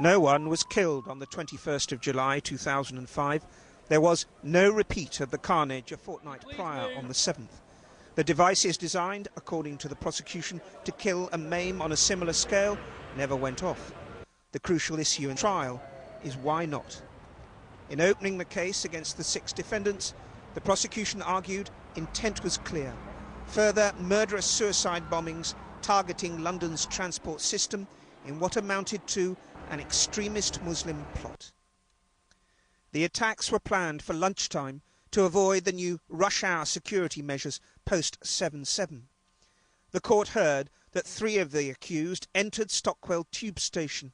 No one was killed on the 21st of July 2005. There was no repeat of the carnage a fortnight prior on the 7th. The device is designed, according to the prosecution, to kill and maim on a similar scale, never went off. The crucial issue in trial is why not? In opening the case against the 6 defendants, the prosecution argued intent was clear. Further murderous suicide bombings targeting London's transport system in what amounted to an extremist Muslim plot. The attacks were planned for lunchtime to avoid the new rush hour security measures post 7/7. The court heard that 3 of the accused entered Stockwell tube station.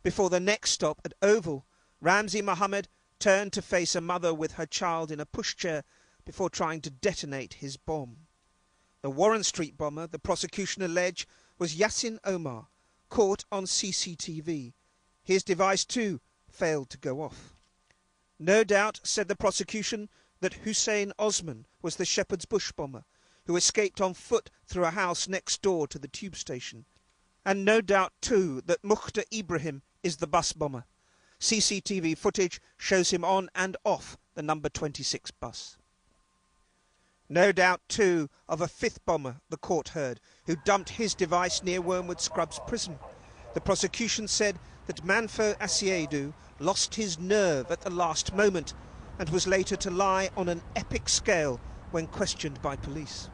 Before the next stop at Oval, Ramzi Mohammed turned to face a mother with her child in a pushchair before trying to detonate his bomb. The Warren Street bomber, the prosecution allege, was Yassin Omar, caught on CCTV. His device too failed to go off. No doubt, said the prosecution, that Hussein Osman was the Shepherd's Bush bomber, who escaped on foot through a house next door to the tube station. And no doubt too that Mukhtar Ibrahim is the bus bomber. CCTV footage shows him on and off the number 26 bus. No doubt too of a 5th bomber the court heard, who dumped his device near Wormwood Scrubs prison. The prosecution said that Manfo Asiedu lost his nerve at the last moment and was later to lie on an epic scale when questioned by police.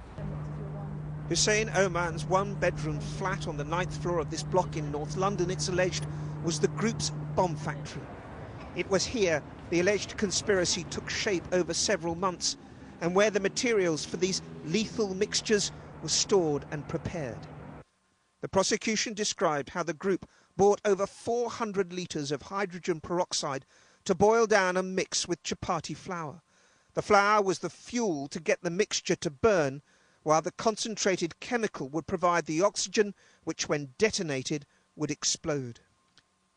Hussein Oman's 1-bedroom flat on the 9th floor of this block in North London, it's alleged, was the group's bomb factory. It was here the alleged conspiracy took shape over several months, and where the materials for these lethal mixtures were stored and prepared. The prosecution described how the group bought over 400 litres of hydrogen peroxide to boil down and mix with chapati flour. The flour was the fuel to get the mixture to burn, while the concentrated chemical would provide the oxygen which, when detonated, would explode.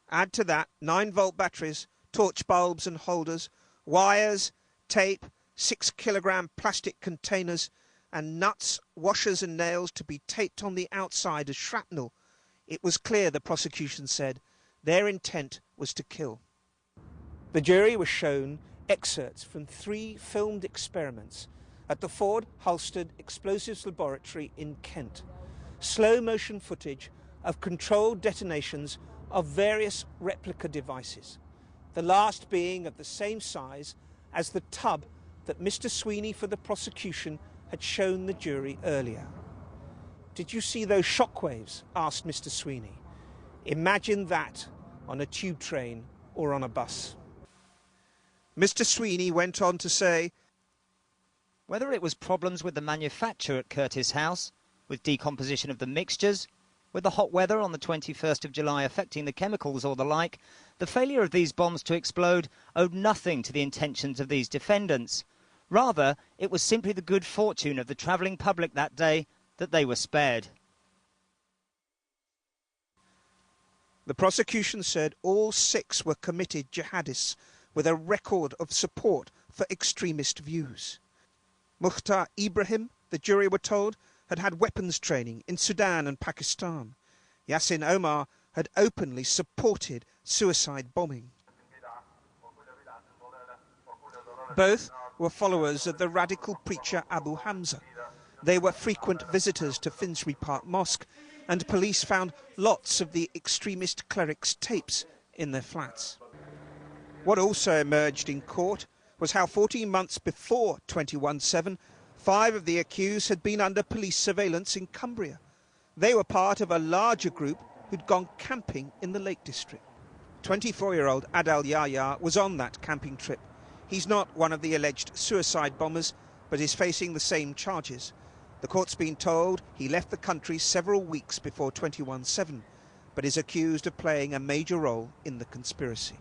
Add to that 9-volt batteries, torch bulbs and holders, wires, tape, 6-kilogram plastic containers, and nuts, washers and nails to be taped on the outside as shrapnel. It was clear, the prosecution said, their intent was to kill. The jury was shown excerpts from 3 filmed experiments at the Ford Halstead Explosives Laboratory in Kent. Slow-motion footage of controlled detonations of various replica devices, the last being of the same size as the tub that Mr. Sweeney for the prosecution had shown the jury earlier. "Did you see those shockwaves?" asked Mr. Sweeney. "Imagine that on a tube train or on a bus." Mr. Sweeney went on to say, whether it was problems with the manufacture at Curtis House, with decomposition of the mixtures, with the hot weather on the 21st of July affecting the chemicals or the like, the failure of these bombs to explode owed nothing to the intentions of these defendants. Rather, it was simply the good fortune of the travelling public that day that they were spared. The prosecution said all 6 were committed jihadists with a record of support for extremist views. Mukhtar Ibrahim, the jury were told, had had weapons training in Sudan and Pakistan. Yassin Omar had openly supported suicide bombing. Both were followers of the radical preacher Abu Hamza. They were frequent visitors to Finsbury Park Mosque, and police found lots of the extremist cleric's tapes in their flats. What also emerged in court was how 14 months before 21/7, 5 of the accused had been under police surveillance in Cumbria. They were part of a larger group who'd gone camping in the Lake District. 24-year-old Adel Yahya was on that camping trip. He's not one of the alleged suicide bombers, but is facing the same charges. The court's been told he left the country several weeks before 21/7, but is accused of playing a major role in the conspiracy.